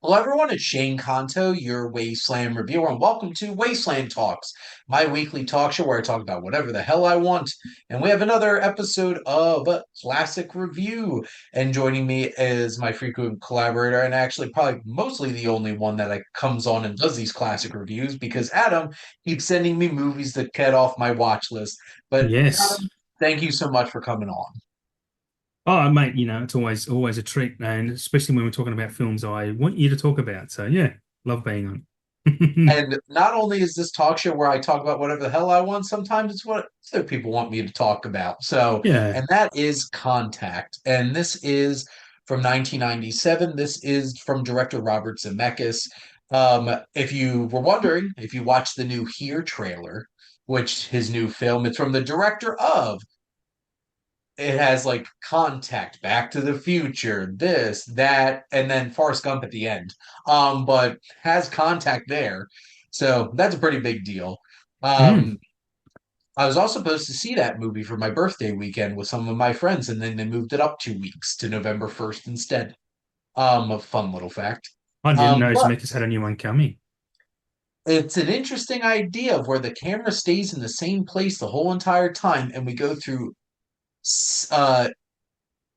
Hello, everyone. It's Shane Kanto, your Wasteland reviewer, and welcome to Wasteland Talks, my weekly talk show where I talk about whatever the hell I want. And we have another episode of Classic Review. And joining me is my frequent collaborator, and actually probably mostly the only one that comes on and does these classic reviews because Adam keeps sending me movies that get off my watch list. But Yes. Adam, thank you so much for coming on. Oh, mate, it's always a treat, and especially when we're talking about films I want you to talk about. So yeah, love being on. And not only is this talk show where I talk about whatever the hell I want, sometimes it's what other people want me to talk about. So, Yeah. and that is Contact. And this is from 1997. This is from director Robert Zemeckis. If you were wondering, if you watched the new Here trailer, which his new film, it's from the director of it has like Contact, Back to the Future, this, that, and then Forrest Gump at the end. But has Contact there. So that's a pretty big deal. Mm. Um, I was also supposed to see that movie for my birthday weekend with some of my friends, and then they moved it up 2 weeks to November 1st instead. A fun little fact. I didn't know But Zemeckis had a new one coming. it's an interesting idea of where the camera stays in the same place the whole entire time, and we go through uh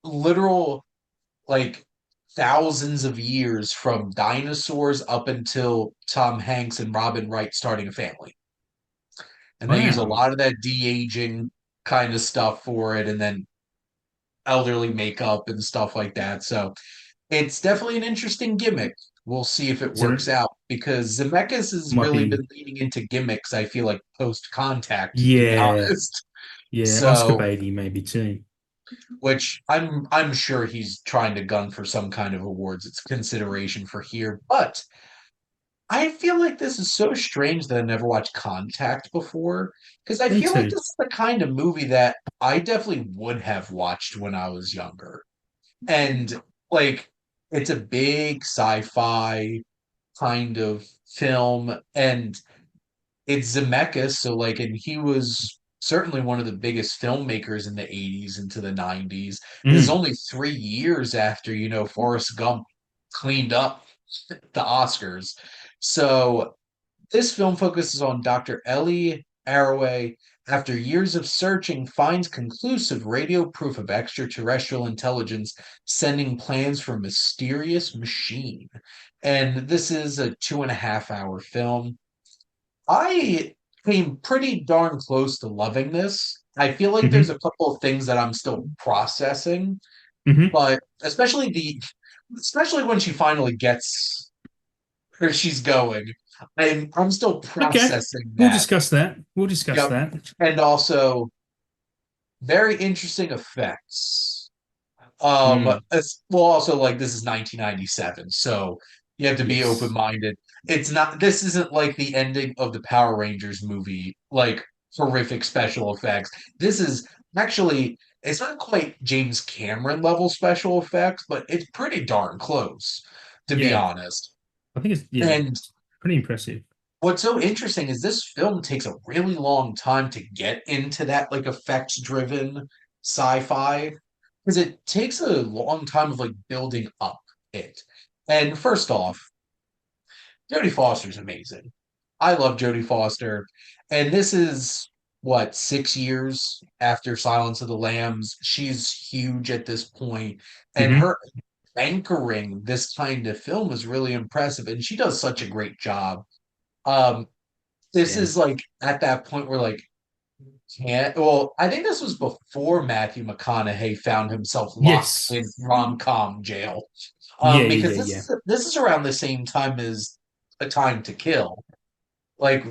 literal like thousands of years from dinosaurs up until Tom Hanks and Robin Wright starting a family. And they use a Wow. lot of that de-aging kind of stuff for it and then elderly makeup and stuff like that. So it's definitely an interesting gimmick. We'll see if it So works out because Zemeckis has might really be, been leaning into gimmicks, I feel like post contact, to be yeah, honest. yeah, Oscar So Beatty maybe too. which I'm sure he's trying to gun for some kind of awards. It's consideration for here, but I feel like this is so strange that I never watched Contact before because I Me feel like too. this is the kind of movie that I definitely would have watched when I was younger. And like it's a big sci-fi kind of film and it's Zemeckis, so like and he was certainly one of the biggest filmmakers in the 80s into the 90s. This is Mm. only 3 years after, Forrest Gump cleaned up the Oscars. So this film focuses on Dr. Ellie Arroway, after years of searching, finds conclusive radio proof of extraterrestrial intelligence sending plans for mysterious machine. And this is a 2.5 hour film. I came pretty darn close to loving this. I feel like there's Hmm. a couple of things that I'm still processing, Hmm. but especially when she finally gets where she's going. I'm still Okay. processing We'll that. discuss that. We'll discuss Yep. that. And also very interesting effects. Mm. Well, also like this is 1997, so you have to be Yes. open-minded. It's not. This isn't like the ending of the Power Rangers movie, like horrific special effects. This is actually. It's not quite James Cameron level special effects, but it's pretty darn close, to be Yeah. honest. I think And it's pretty impressive. what's so interesting is this film takes a really long time to get into that like effects driven sci-fi because it takes a long time of like building up it. And first off, Jodie Foster's amazing. I love Jodie Foster. And this is what, 6 years after Silence of the Lambs. She's huge at this point, and Hmm. her anchoring this kind of film is really impressive. And she does such a great job. Um, this Yeah. is like at that point where like can't well, I think this was before Matthew McConaughey found himself locked Yes. in rom-com jail. Yeah, Because yeah, this yeah, is this is around the same time as A Time to Kill. Like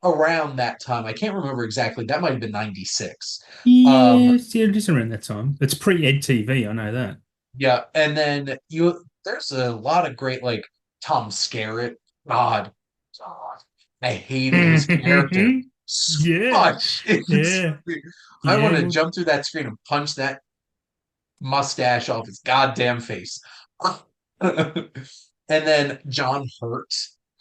around that time. I can't remember exactly. That might have been 96. Um, yeah. Yeah, it is around that time. It's pre-Ed TV, I know that. yeah, and then there's a lot of great like Tom Skerritt. God, God, I hated his character so Yeah, much. yeah, I want yeah. to Well, jump through that screen and punch that mustache off his goddamn face. And then John Hurt,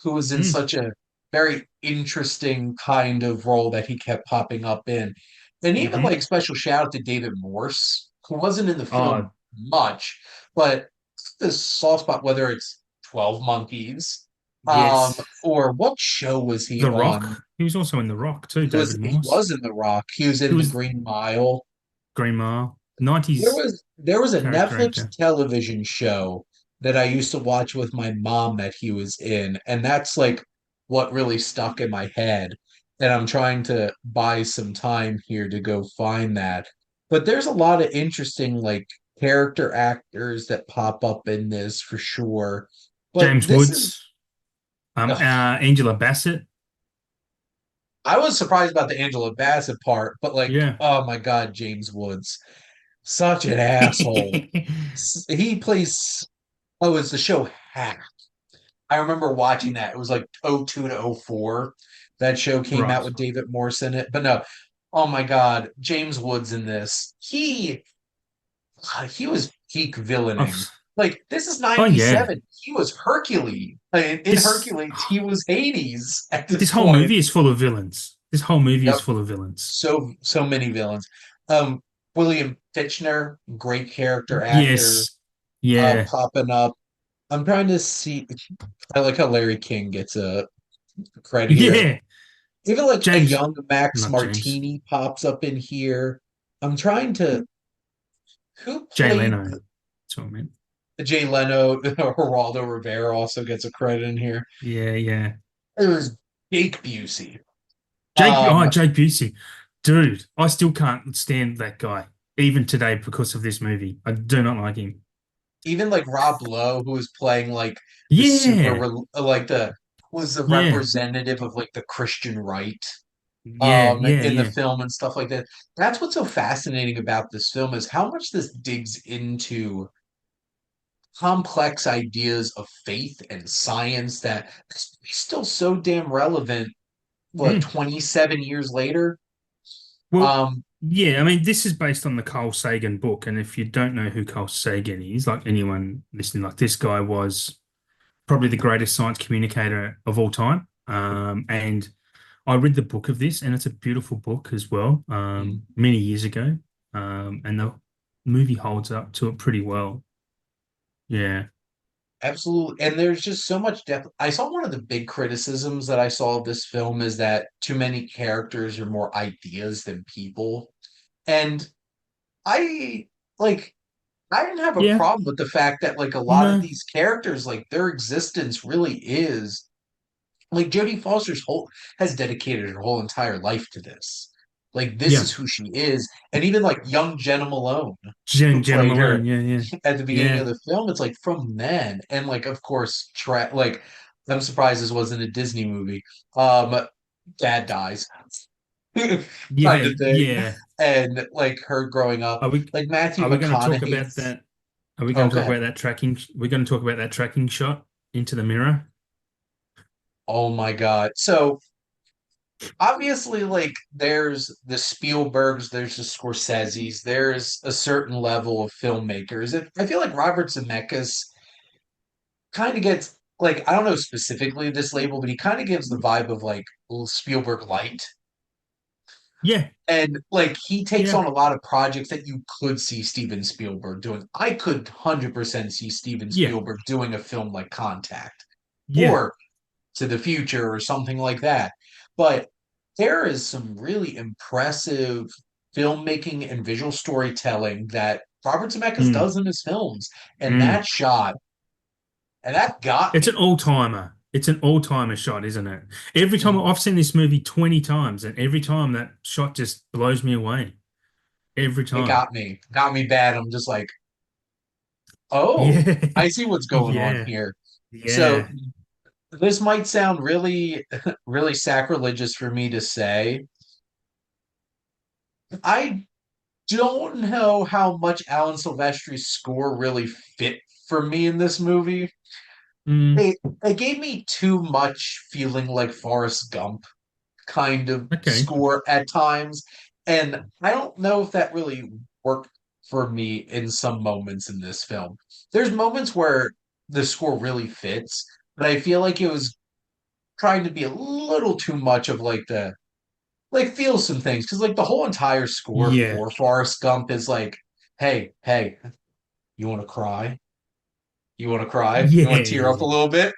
who was in mm, such a very interesting kind of role that he kept popping up in. And even hmm. like special shout out to David Morse, who wasn't in the film Oh, much, but this soft spot, whether it's 12 Monkeys. Yes. Or what show was he The on? Rock. He was also in The Rock too, David He Morse. was in The Rock. He was He in The was Green Mile. Green Mile. There 90s was there was a character Netflix actor. television show that I used to watch with my mom that he was in, and that's like what really stuck in my head. And I'm trying to buy some time here to go find that. But there's a lot of interesting like character actors that pop up in this for sure. But James this is Woods. ugh, Angela Bassett. I was surprised about the Angela Bassett part, but like, Yeah. oh my God, James Woods, such an asshole. He plays. Oh, it's the show Hack. I remember watching that. It was like '02 to '04. That show came out Right. with David Morse in it. But no, oh my God, James Woods in this. He was peak villaining. Oh, Like this is oh yeah. '97. He was Hercules. In This Hercules, he was Hades at this this whole point. movie is full of villains. This whole movie is Yep. full of villains. So many villains. Um, William Fitchner, great character actor, Yes. Yeah. popping up. I'm trying to see. I like how Larry King gets a credit here. Yeah. Even like a James, young Max not James. Martini pops up in here. I'm trying to. Who Jay played Leno. That's what I meant. Jay Leno? Geraldo Rivera also gets a credit in here. Yeah, yeah. It was Jake Busey. Um, Jake Busey. Dude, I still can't stand that guy, even today, because of this movie. I do not like him. Even like Rob Lowe, who was playing like the super, Yeah, like the was the yeah, representative of like the Christian right yeah, yeah, in the yeah. film and stuff like that. That's what's so fascinating about this film is how much this digs into complex ideas of faith and science that is still so damn relevant, what, Mm. 27 years later? Well, Um, yeah, I mean, this is based on the Carl Sagan book. And if you don't know who Carl Sagan is, like anyone listening, like this guy was probably the greatest science communicator of all time. And I read the book of this, and it's a beautiful book as well, many years ago. And the movie holds up to it pretty well. Yeah. absolutely. And there's just so much depth. I saw one of the big criticisms that I saw of this film is that too many characters are more ideas than people. And I like I didn't have a Yeah. problem with the fact that like a lot of No. these characters, like their existence really is like Jodie Foster's whole has dedicated her whole entire life to this. Like this Yeah. is who she is. And even like young Jenna Malone, who Jenna played her Malone. Yeah. Yeah. at the beginning of Yeah. the film, it's like from then. And like of course, like I'm surprised this wasn't a Disney movie. Dad dies. Kind Yeah. of thing. Yeah. And like her growing up, Are we like Matthew are we going to talk about McConaughey's. that? Are we Oh, going to go talk ahead. about that tracking? We're going to talk about that tracking shot into the mirror. Oh my God. So obviously, like there's the Spielbergs, there's the Scorseses, there's a certain level of filmmakers. I feel like Robert Zemeckis kind of gets like I don't know specifically this label, but he kind of gives the vibe of like Spielberg light. Yeah. And like he takes Yeah. on a lot of projects that you could see Steven Spielberg doing. I could 100% see Steven Yeah. Spielberg doing a film like Contact Yeah. or To the Future or something like that. But there is some really impressive filmmaking and visual storytelling that Robert Zemeckis Mm. does in his films. And Mm. that shot, and that got It's an me. all-timer. It's an all-timer shot, isn't it? Every time Mhm. I've seen this movie 20 times, and every time that shot just blows me away. Every It time. got me. Got me bad. I'm just like, oh, Yeah. I see what's going on Yeah. here. So Yeah. this might sound really, really sacrilegious for me to say. I don't know how much Alan Silvestri's score really fit for me in this movie. Mm. It gave me too much feeling like Forrest Gump kind of Okay. score at times. And I don't know if that really worked for me in some moments in this film. There's moments where the score really fits, but I feel like it was trying to be a little too much of like the like feel some things because like the whole entire score Yeah. for Forrest Gump is like, hey, you want to cry? You want to cry? You Yeah, want to tear up a yeah, little bit?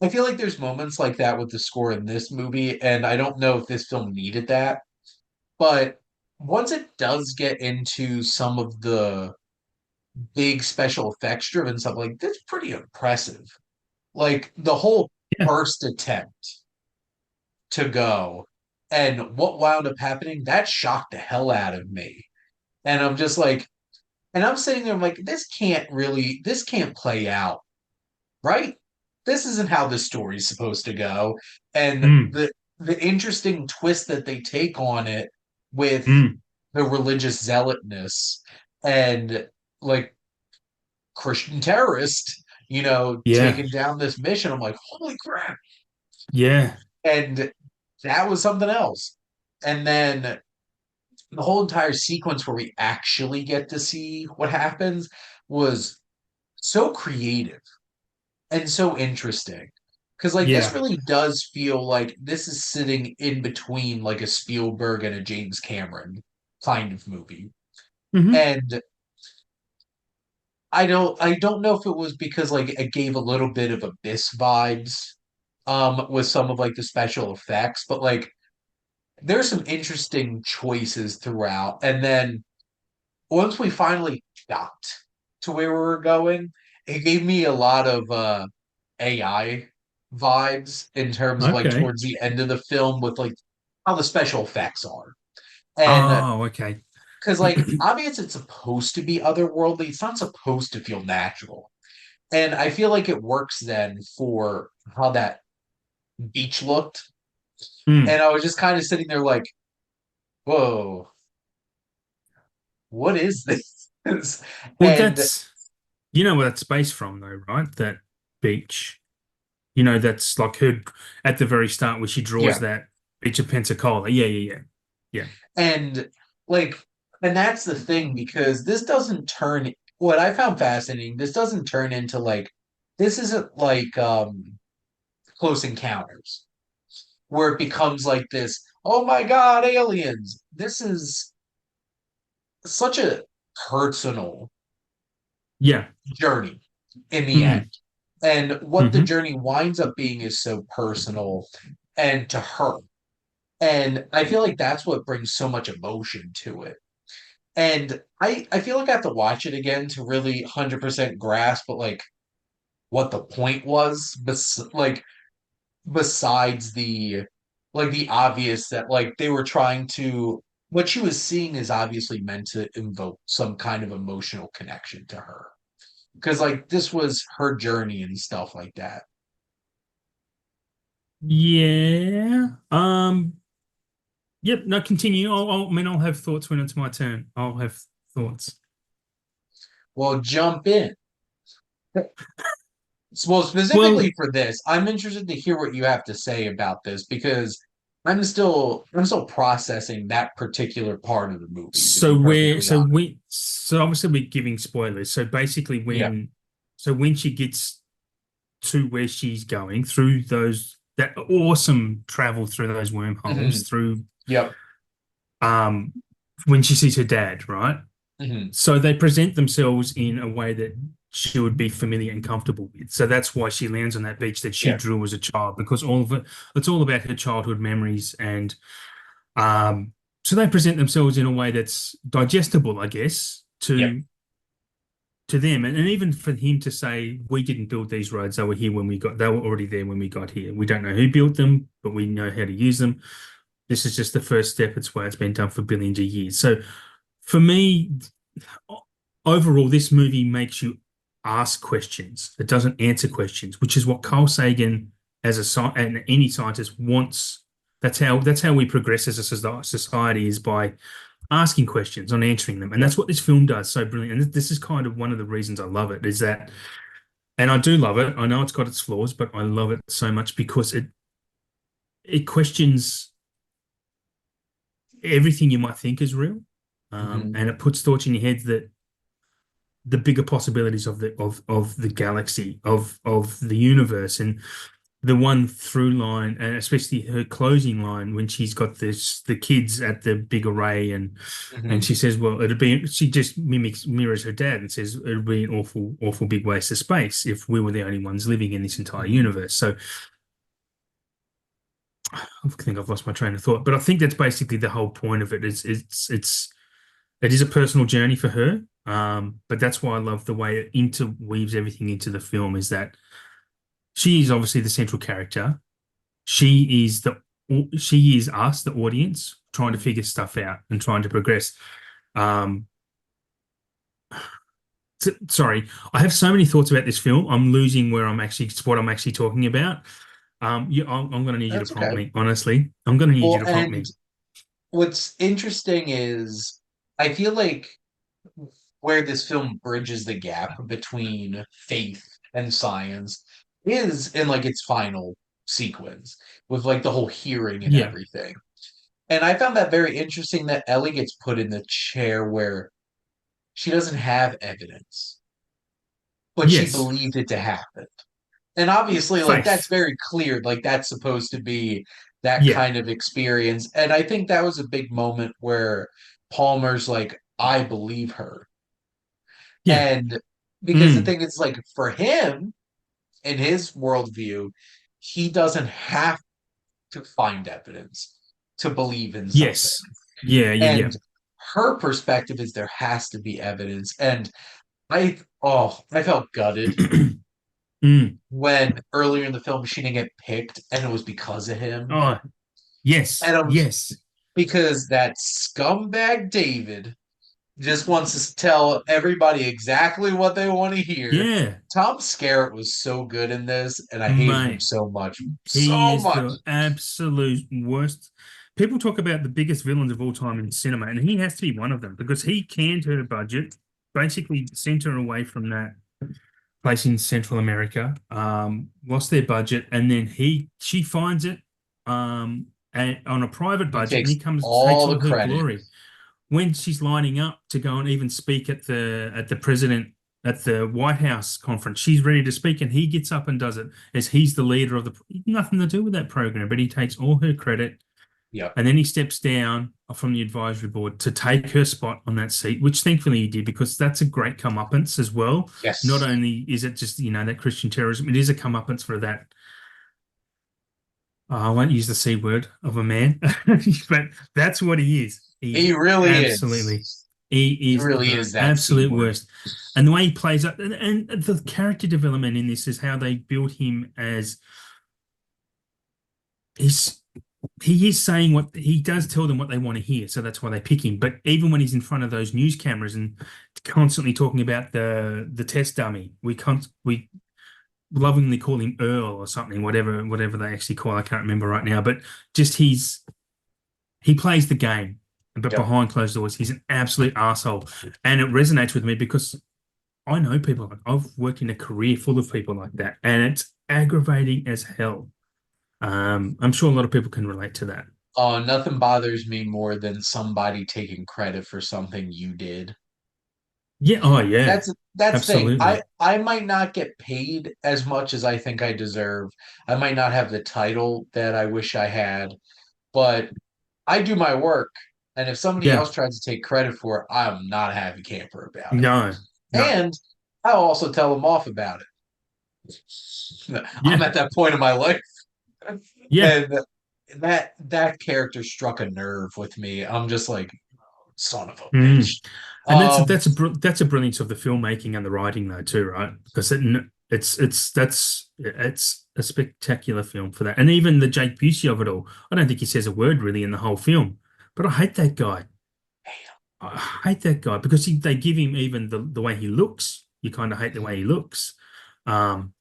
I feel like there's moments like that with the score in this movie, and I don't know if this film needed that, but once it does get into some of the big special effects driven stuff, like that's pretty impressive. Like the whole yeah, first attempt to go and what wound up happening, that shocked the hell out of me. And I'm just like, and I'm sitting there, I'm like, this can't play out, right? This isn't how this story's supposed to go. And mm, the interesting twist that they take on it with mm, the religious zealotness and like Christian terrorist, yeah, taking down this mission. I'm like, holy crap. yeah, And that was something else. And then the whole entire sequence where we actually get to see what happens was so creative and so interesting. Because like this yeah. really does feel like this is sitting in between like a Spielberg and a James Cameron kind of movie. Hmm. And I don't know if it was because like it gave a little bit of Abyss vibes with some of like the special effects, but like there's some interesting choices throughout. And then once we finally got to where we were going, it gave me a lot of AI vibes in terms of like Okay. towards the end of the film with like how the special effects are. And Oh, okay. because like obviously it's supposed to be otherworldly, it's not supposed to feel natural. And I feel like it works then for how that beach looked. Mm. And I was just kind of sitting there like, whoa, what is this? Well, And that's you know where that's based from, though, right? That beach. That's like her at the very start where she draws yeah, that beach of Pensacola. Yeah, yeah, yeah, yeah. and like, and that's the thing because this doesn't turn what I found fascinating, this doesn't turn into like, this isn't like Close Encounters, where it becomes like this, oh my God, aliens. This is such a personal Yeah. journey in the end. Hmm. And what the Hmm. journey winds up being is so personal and to her. And I feel like that's what brings so much emotion to it. And I feel like I have to watch it again to really 100% grasp like what the point was, like besides the like the obvious that like they were trying to what she was seeing is obviously meant to invoke some kind of emotional connection to her because like this was her journey and stuff like that. Yeah. Yep. No, continue. I mean, I'll have thoughts when it's my turn. I'll have thoughts. Well, jump in. Well, Well, specifically for this, I'm interested to hear what you have to say about this because I'm still processing that particular part of the movie, to so be we're perfectly so honest. we so obviously we're giving spoilers. So basically, Yeah. when she gets to where she's going through that awesome travel through those wormholes Hmm. through Yep. um when she sees her dad, right? Hmm. So they present themselves in a way that she would be familiar and comfortable with. So that's why she lands on that beach that she Yeah. drew as a child, because all of it's all about her childhood memories. And um, so they present themselves in a way that's digestible, I guess, Yep. to them. And even for him to say, we didn't build these roads, they were already there when we got here. We don't know who built them, but we know how to use them. This is just the first step. It's why it's been done for billions of years. So for me, overall, this movie makes you ask questions. It doesn't answer questions, which is what Carl Sagan, and any scientist, wants. That's how we progress as a society, is by asking questions and answering them. And Yep. that's what this film does so brilliant. And this is kind of one of the reasons I love it, is that, and I do love it. I know it's got its flaws, but I love it so much because it questions everything you might think is real. Hmm. And it puts thoughts in your head that the bigger possibilities of the galaxy, of the universe. And the one through line, and especially her closing line when she's got the kids at the big array, and Mhm. she says, "Well, it'd be," she just mirrors her dad and says, "It'd be an awful big waste of space if we were the only ones living in this entire Mhm. universe." So I think I've lost my train of thought, but I think that's basically the whole point of it. It is a personal journey for her, but that's why I love the way it interweaves everything into the film. Is that she is obviously the central character. She is she is us, the audience, trying to figure stuff out and trying to progress. Um, Sorry, I have so many thoughts about this film. I'm losing where I'm actually what I'm actually talking about. I'm going to need you to That's prompt okay. me. Honestly, I'm going to need you Well, to prompt and me. what's interesting is I feel like where this film bridges the gap between faith and science is in like its final sequence with like the whole hearing and Yeah. everything. And I found that very interesting that Ellie gets put in the chair where she doesn't have evidence, but she Yes. believed it to happen. And obviously, like that's Faith. very clear, like that's supposed to be that Yeah. kind of experience. And I think that was a big moment where Palmer's like, I believe her. Yeah. And because the Mm. thing is, like, for him, in his worldview, he doesn't have to find evidence to believe in something. Yes. Yeah. Yeah. And Yeah. her perspective is there has to be evidence. And I felt gutted Mm. when earlier in the film she didn't get picked and it was because of him. Oh, yes. And I'm Yes. because that scumbag David just wants to tell everybody exactly what they want to hear. Yeah. Tom Skerritt was so good in this, and I hated him Mate. so much. He So is much. the absolute worst. People talk about the biggest villains of all time in cinema, and he has to be one of them because he canned her budget, basically sent her away from that place in Central America, lost their budget, and then she finds it and on a private He budget, and he takes comes takes all the all her credit. glory when she's lining up to go and even speak at the president at the White House conference. She's ready to speak, and he gets up and does it as he's the leader of the. Nothing to do with that program, but he takes all her credit, Yep. and then he steps down from the advisory board to take her spot on that seat, which thankfully he did because that's a great comeuppance as well. Not Yes. only is it just that Christian terrorism, it is a comeuppance for that. I won't use the C word of a man, but that's what he is. He's He really absolutely, is. He he is really the is that C absolute word. worst. And the way he plays up, and the character development in this is how they built him as he's he is saying what he does tell them what they want to hear, so that's why they pick him. But even when he's in front of those news cameras and constantly talking about the test dummy, we lovingly call him Earl or something, whatever they actually call. I can't remember right now, but just he plays the game, but Yep. behind closed doors, he's an absolute asshole, and it resonates with me because I know people I've worked in a career full of people like that, and it's aggravating as hell. I'm sure a lot of people can relate to that. Nothing bothers me more than somebody taking credit for something you did. Yeah, oh yeah, That's the thing. I absolutely. I might not get paid as much as I think I deserve. I might not have the title that I wish I had, but I do my work. And if somebody Yeah, else tries to take credit for it, I'm not a happy camper about it. no, no, And I'll also tell them off about it. I'm yeah, at that point in my life. yeah. And that character struck a nerve with me. I'm just like, son of a Mm. bitch. And that's Um, that's a brilliance of the filmmaking and the writing though too, right? Because it's a spectacular film for that, and even the Jake Busey of it all. I don't think he says a word really in the whole film, but I hate that guy. I hate that guy because they give him even the way he looks. You kind of hate the way he looks. Um,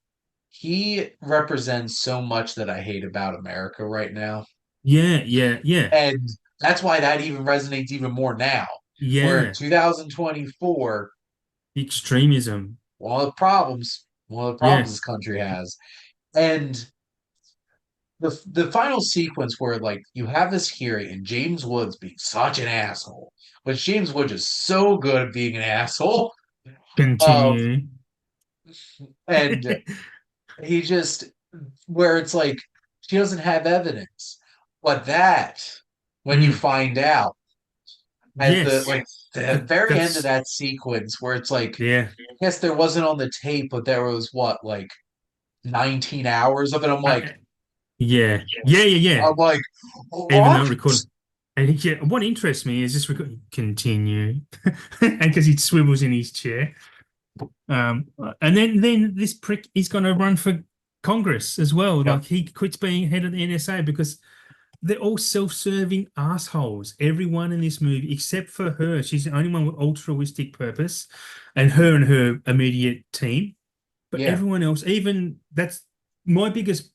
he represents so much that I hate about America right now. yeah, yeah, yeah, And that's why that even resonates even more now. Where yeah. 2024, Extremism. one of the Yeah, problems this country has. And the final sequence where like you have this hearing and James Woods being such an asshole, but James Woods is so good at being an asshole. Um, continue. and he just where it's like she doesn't have evidence. But that, when you Mm, find out at the yes. like the very end of That's that sequence where it's like, yeah. yes, there wasn't on the tape, but there was what, like 19 hours of it. Uh, yeah. Yeah, yeah, yeah. I'm like, Even though what? it recorded. And yeah, what interests me is this record continue. And because he swivels in his chair. And then this prick is gonna run for Congress as well. Yep. Like he quits being head of the NSA because they're all self-serving assholes. Everyone in this movie, except for her. She's the only one with altruistic purpose, and her immediate team. But Yeah. everyone else, even that's my biggest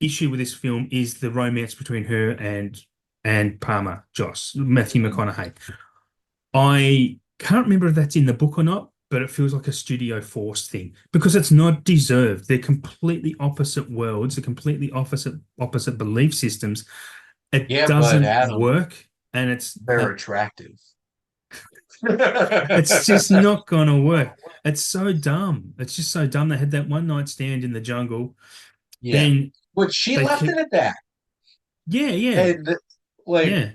issue with this film is the romance between her and Palmer, Joss, Matthew Mhm. McConaughey. I can't remember if that's in the book or not, but it feels like a studio forced thing because it's not deserved. They're completely opposite worlds, they're completely opposite belief systems. It Yeah, but doesn't Adam, work, and they're attractive. it's just not gonna work. It's so dumb. It's just so dumb. They had that one night stand in the jungle. Yeah. Then But she they left it kept, at that. yeah, yeah, And like, yeah.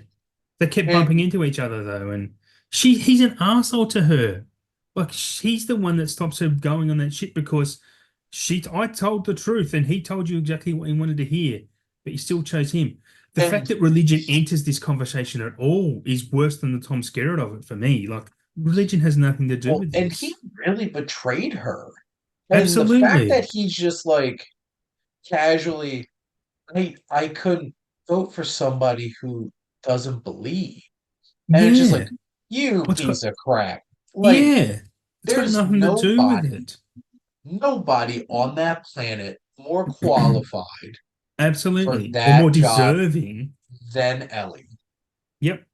They kept bumping and into each other though, and he's an asshole to her. Like he's the one that stops her going on that shit because I told the truth and he told you exactly what he wanted to hear, but you still chose him. The fact and that religion enters this conversation at all is worse than the Tom Skerritt of it for me. Like religion has nothing to do well, with and he this. really betrayed her. And the fact that Absolutely. he's just like casually, I couldn't vote for somebody who doesn't believe. And it's just like, Yeah. you What's got piece of crap. Like, yeah. It's got there's nothing to do with nobody, it. nobody on that planet more qualified for Absolutely. Or more that job deserving. than Ellie. Yep.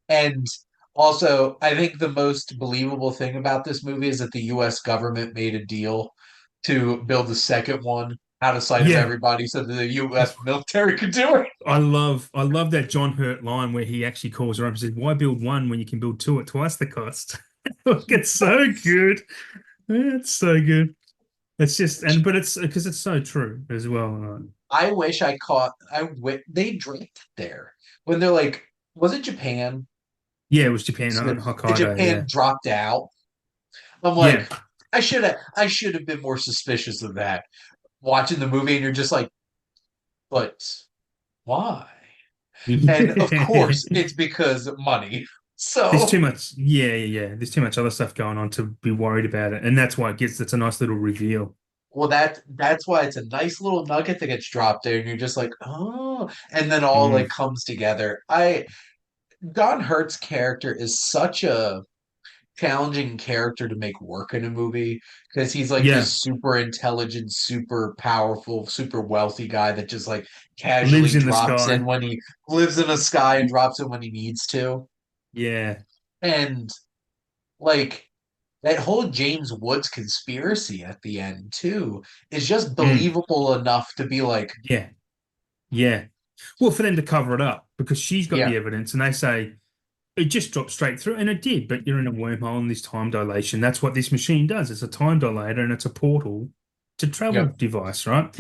And also, I think the most believable thing about this movie is that the US government made a deal to build the second one out of sight of Yeah. everybody so that the US military could do it. I love that John Hurt line where he actually calls her up and says, "Why build one when you can build two at twice the cost?" Look, it's so good. It's so good. It's just but it's because it's so true as well. I wish I caught. They dropped it there when they're like, was it Japan? Yeah, it was Japan So on the Hokkaido. Japan Yeah, dropped out. I'm yeah, like, I should have been more suspicious of that. Watching the movie and you're just like, but why? And of course, yeah. it's because of money. There's So, too much. Yeah, yeah, yeah. There's too much other stuff going on to be worried about it, and that's why it's a nice little reveal. well, that's why it's a nice little nugget that gets dropped there, and you're just like, oh, and then all like Mm, comes together. I Don Hurt's character is such a challenging character to make work in a movie because he's like yeah, this super intelligent, super powerful, super wealthy guy that just like casually lives in the drops in sky. when he lives in a sky and drops in when he needs to. Yeah. And like that whole James Woods conspiracy at the end too is just Mm, believable enough to be like, yeah. Yeah. Well, for them to cover it up because she's got yeah, the evidence and they say it just dropped straight through and it did, but you're in a wormhole in this time dilation. That's what this machine does. It's a time dilator and it's a portal to travel yep, device, right?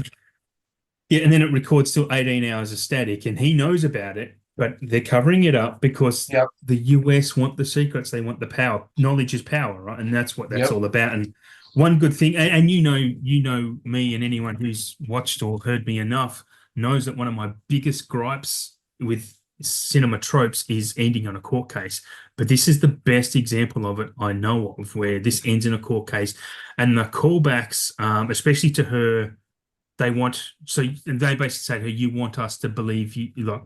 Yeah, and then it records still 18 hours of static and he knows about it, but they're covering it up because yep, the US want the secrets, they want the power. Knowledge is power, right? And that's what that's yep, all about. And one good thing, and you know me and anyone who's watched or heard me enough knows that one of my biggest gripes with cinema tropes is ending on a court case. But this is the best example of it I know of, where this ends in a court case, and the callbacks, especially to her, they basically say to her, "You want us to believe you like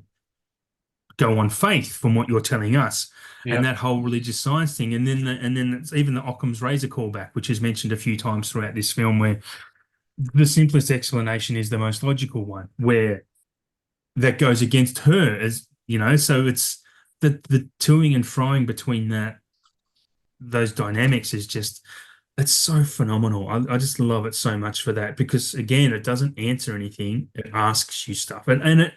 go on faith from what you're telling us," and yep, that whole religious science thing, and then it's even the Occam's razor callback, which is mentioned a few times throughout this film, where the simplest explanation is the most logical one, where that goes against her, as you know. So it's the toing and froing between those dynamics is just it's so phenomenal. I just love it so much for that because again, it doesn't answer anything. It asks you stuff and it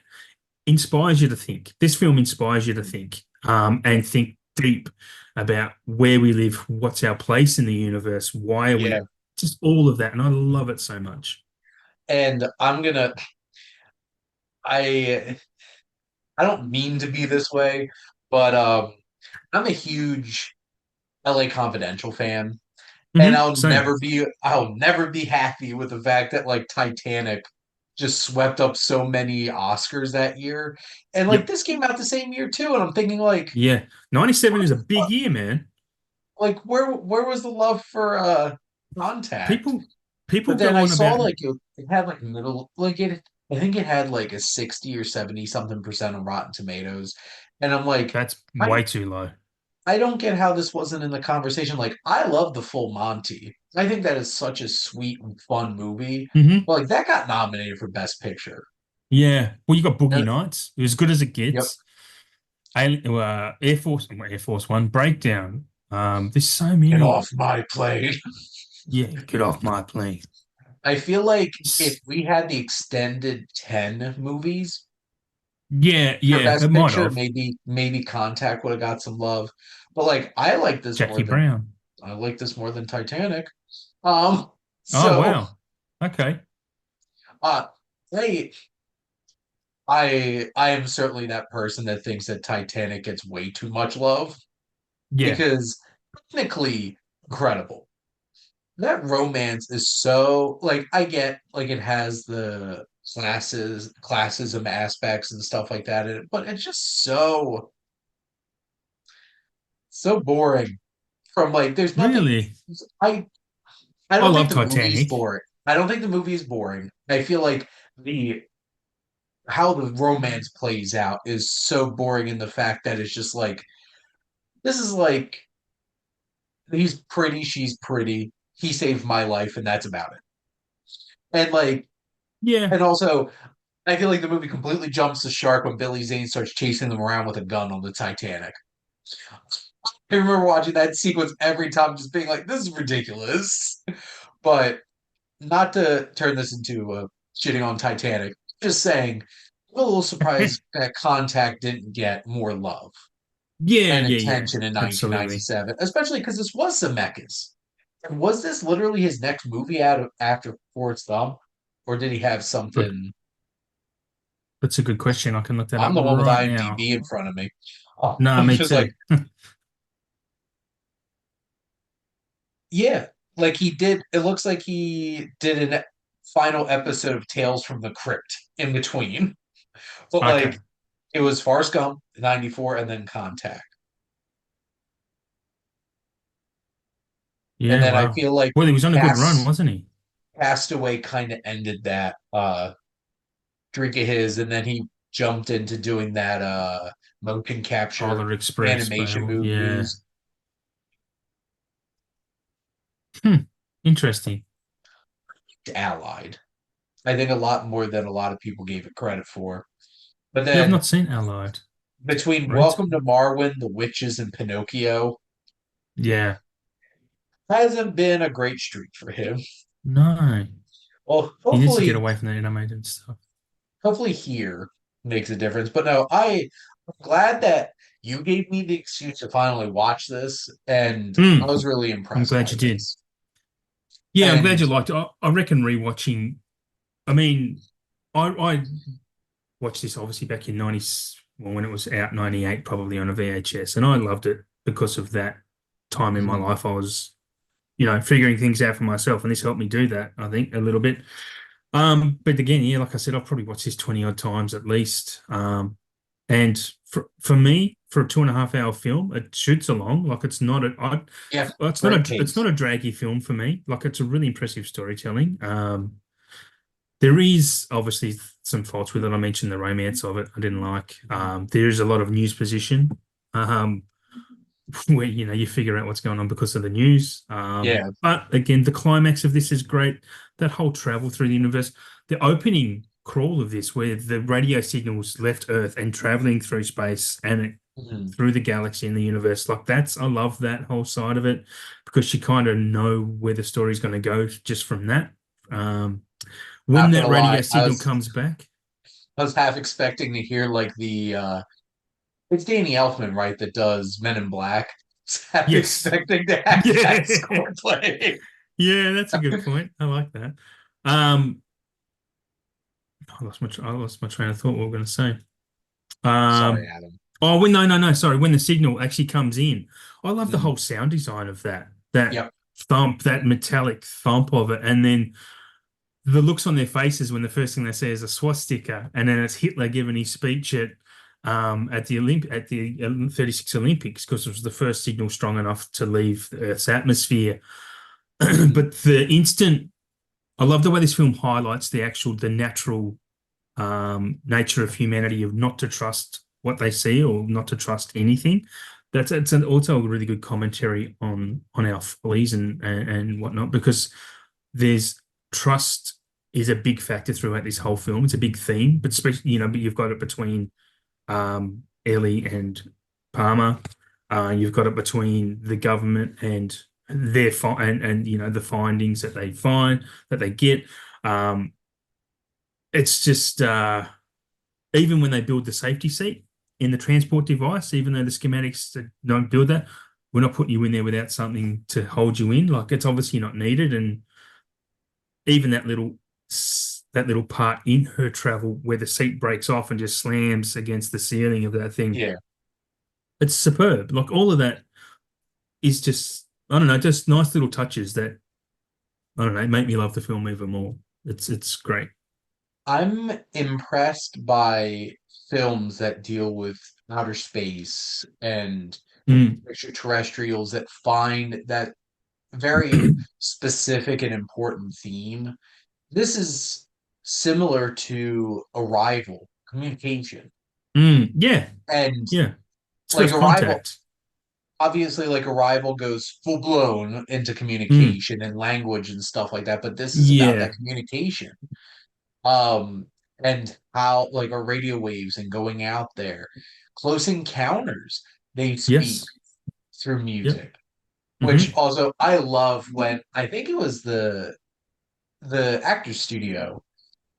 inspires you to think. This film inspires you to think and think deep about where we live, what's our place in the universe, why are yeah. we just all of that. And I love it so much. and I I don't mean to be this way, but I'm a huge LA Confidential fan, and Same. I'll never be happy with the fact that like Titanic just swept up so many Oscars that year. And like Yep. this came out the same year too, and I'm thinking like Yeah. 97 what is a the big fuck? year, man. Like where was the love for Contact? People people But then go I on saw about like it had like middle like it I think it had like a 60 or 70 something percent on Rotten Tomatoes. And I'm like, that's I way too low. I don't get how this wasn't in the conversation. Like, I love the Full Monty. I think that is such a sweet and fun movie. hmm But like that got nominated for Best Picture. Yeah. Well, you got Boogie And, Nights. As good as it yep. gets. Air Force One Breakdown. There's so Get many. off my plane. Yeah, get off my plane. I feel like if It's- we had the extended 10 movies yeah, for yeah, it Best might Picture, have. maybe Contact would have got some love. But like Jackie Brown. I like this more than Titanic. Um Oh so wow. Okay. uh hey, I am certainly that person that thinks that Titanic gets way too much love Yeah. because technically incredible. That romance is so like I get like it has the classism aspects and stuff like that in it, but it's just so boring. From like there's nothing Really? I I I don't think love the movie is Titanic. boring. I don't think the movie is boring. I feel like the how the romance plays out is so boring in the fact that it's just like this is like he's pretty, she's pretty, he saved my life, and that's about it. And like, Yeah. and also, I feel like the movie completely jumps the shark when Billy Zane starts chasing them around with a gun on the Titanic. I remember watching that sequence every time, just being like, "This is ridiculous." But not to turn this into shitting on Titanic, just saying, I'm a little surprised that Contact didn't get more love Yeah, and yeah, yeah. attention in Absolutely. 1997, especially because this was Zemeckis. And was this literally his next movie out of after Forrest Gump, or did he have Good. something? That's a good question. I can look that I'm up the one with right now. IMDb in front of me. Oh, No, I'm me just like, too. yeah, like he did. It looks like he did a final episode of Tales from the Crypt in between, but like Okay. it was Forrest Gump '94 and then Contact, and Yeah, then I wow. feel like Well, he was on a good run, Cast wasn't he? Castaway kind of ended that streak of his, and then he jumped into doing that motion capture Polar Express, animation Bale. Yeah. movies. Hmm. Interesting. Allied. I think a lot more than a lot of people gave it credit for. But Yeah, I've then not seen Allied. between Right? Welcome to Marwin, The Witches, and Pinocchio, Yeah. hasn't been a great streak for him. No. Well, He needs to get away from the animated stuff. hopefully here makes a difference. But no, I'm glad that you gave me the excuse to finally watch this, and I Hmm. was really I'm impressed glad by you did. this. Yeah, I'm glad And you liked it. I reckon rewatching. I mean, I watched this obviously back in 90, well, when it was out 98, probably on a VHS, and I loved it because of that time in my mhm, life. I was, figuring things out for myself, and this helped me do that, I think, a little bit. But again, yeah, like I said, I've probably watched this 20 odd times at least. And for me, for a 2.5 hour film, it shoots along. Like it's not yeah, well, great it's not pace. a draggy film for me. Like it's a really impressive storytelling. There is obviously some faults with it. I mentioned the romance of it. I didn't like. There is a lot of news position, um, where you figure out what's going on because of the news. Yeah. But again, the climax of this is great. That whole travel through the universe, the opening crawl of this, where the radio signals left Earth and traveling through space and Mhm. through the galaxy and the universe, like I love that whole side of it because you kind of know where the story's going to go just from that. Um, when Not that gonna lie, radio signal comes back, I was half expecting to hear like the it's Danny Elfman, right, that does Men in Black. Half yes, expecting to have that yeah, score play. yeah, that's a good point. I like that. Um, I lost my train of thought. What we were going to say. Sorry, Um, Adam. oh, when no, no, no, sorry. When the signal actually comes in, I love the Mm, whole sound design of that. That yep. thump, that metallic thump of it, and then the looks on their faces when the first thing they say is a swastika, and then it's Hitler giving his speech at the 36 Olympics because it was the first signal strong enough to leave the Earth's atmosphere. Mm, But the instant, I love the way this film highlights the natural nature of humanity of not to trust what they see or not to trust anything. Also a really good commentary on our follies and whatnot because there's trust is a big factor throughout this whole film. It's a big theme, but especially but you've got it between Ellie and Palmer. You've got it between the government and their and the findings that they find that they get. Um, it's just even when they build the safety seat in the transport device, even though the schematics don't build that, we're not putting you in there without something to hold you in. Like it's obviously not needed, and even that little part in her travel where the seat breaks off and just slams against the ceiling of that thing, yeah. it's superb. Like all of that is just I don't know, just nice little touches that I don't know, make me love the film even more. It's great. I'm impressed by films that deal with outer space and Mm. extraterrestrials that find that very specific and important theme. This is similar to Arrival, communication. Yeah, And yeah. It's like first Arrival, contact. obviously, like Arrival goes full blown into Mm. communication and language and stuff like that, but this is about that Yeah. communication. Um, and how like our radio waves and going out there. Close Encounters, they speak Yes. through Yep. music, which Hmm. also I love when I think it was the Actors Studio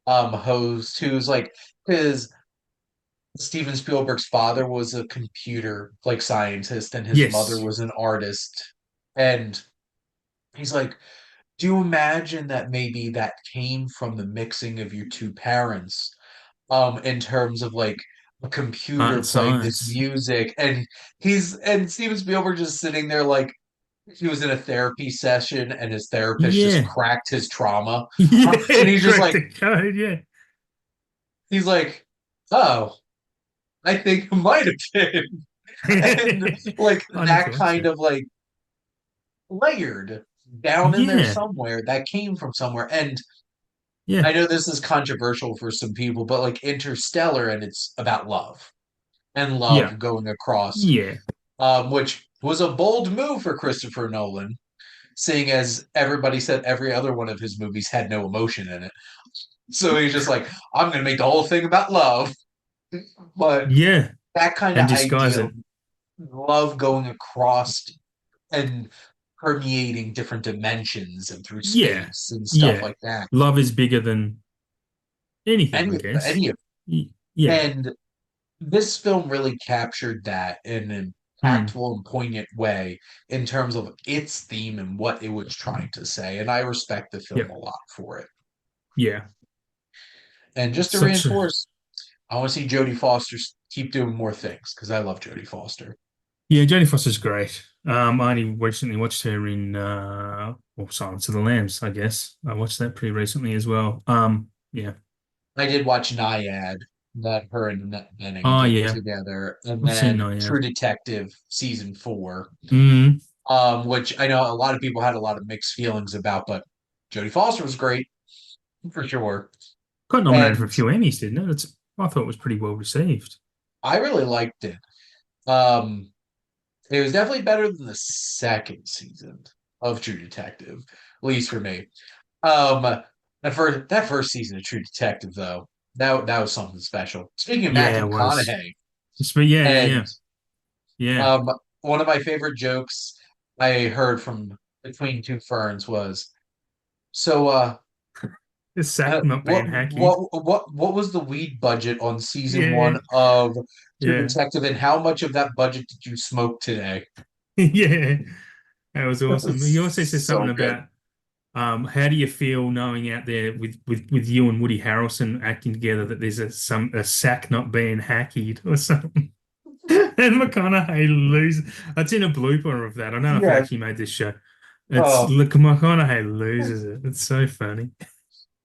host who's like because Steven Spielberg's father was a computer like scientist and his mother Yes. was an artist. And he's like, do you imagine that maybe that came from the mixing of your two parents? In terms of like a Art computer and playing this science. music. And Steven Spielberg just sitting there like he was in a therapy session and his therapist just Yeah. cracked his trauma. And Yeah. he's just Correct like, the code. Yeah. he's like, oh, I think it might have been. And like I need to that watch kind that. of like layered down in there Yeah. somewhere that came from somewhere. And Yeah. I know this is controversial for some people, but like Interstellar and it's about love and Yeah. love going across, Yeah. which was a bold move for Christopher Nolan, seeing as everybody said every other one of his movies had no emotion in it. So he's just like, I'm going to make the whole thing about love. But Yeah. that kind of And disguise idea it. of love going across and permeating different dimensions and through Yeah. space and stuff Yeah. like that. Love is bigger than anything, I guess. Any of Yeah. and this film really captured that in an Mm. impactful and poignant way in terms of its theme and what it was trying to say. And I respect the film Yeah. a lot for it. Yeah. And just It's to such a reinforce, I want to see Jodie Foster keep doing more things because I love Jodie Foster. Yeah, Jodie Foster's great. I only recently watched her in Silence of the Lambs, I guess. I watched that pretty recently as well. Yeah. I did watch Naiad that her and Annette Bening Oh did yeah. together, and I've seen then Naive. True Detective season four, Mm. which I know a lot of people had a lot of mixed feelings about, but Jodie Foster was great for sure. Got nominated for a And few Emmys, didn't it? I thought it was pretty well received. I really liked it. Um, it was definitely better than the second season of True Detective, at least for me. Um, that first season of True Detective, though, that was something special. Speaking of Yeah, Matthew it was. McConaughey, But yeah, yeah, and yeah. Yeah. um, one of my favorite jokes I heard from Between Two Ferns was, "So, The sack not being hacky. what was the weed budget on season Yeah. one of True Yeah. Detective, and how much of that budget did you smoke today?" Yeah. That was That awesome. was He also says something so good. about How do you feel knowing out there with you and Woody Harrelson acting together that there's a sack not being hacked or something? And McConaughey loses. I've seen a blooper of that. I don't know if they Yeah. actually made this show. It's Oh, look, McConaughey loses it. It's so funny.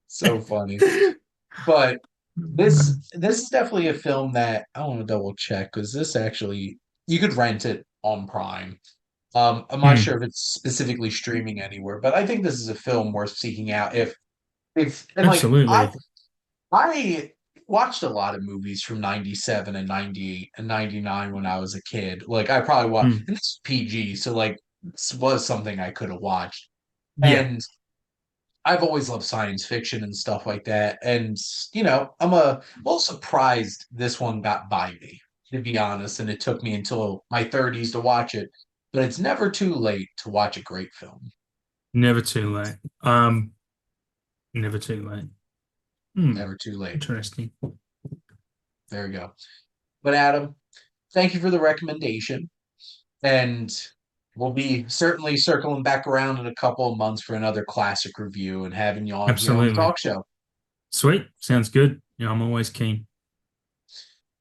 so funny. But this is definitely a film that I want to double check because this actually you could rent it on Prime. I'm not Hmm, sure if it's specifically streaming anywhere, but I think this is a film worth seeking out. If and like absolutely. I watched a lot of movies from 97 and 98 and 99 when I was a kid. Like I probably watched Hmm, and this is PG, so like this was something I could have watched. yeah, And I've always loved science fiction and stuff like that. And I'm little surprised this one got by me, to be honest. And it took me until my 30s to watch it. But it's never too late to watch a great film. never too late. Never too late. Hmm, Never too late. interesting. There we go. But Adam, thank you for the recommendation. And we'll be certainly circling back around in a couple of months for another classic review and having you on here on the Absolutely. talk show. Sweet. Sounds good. Yeah, I'm always keen.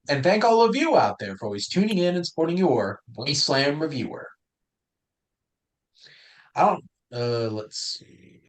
And thank all of you out there for always tuning in and supporting your Wasteland reviewer. I don't let's see.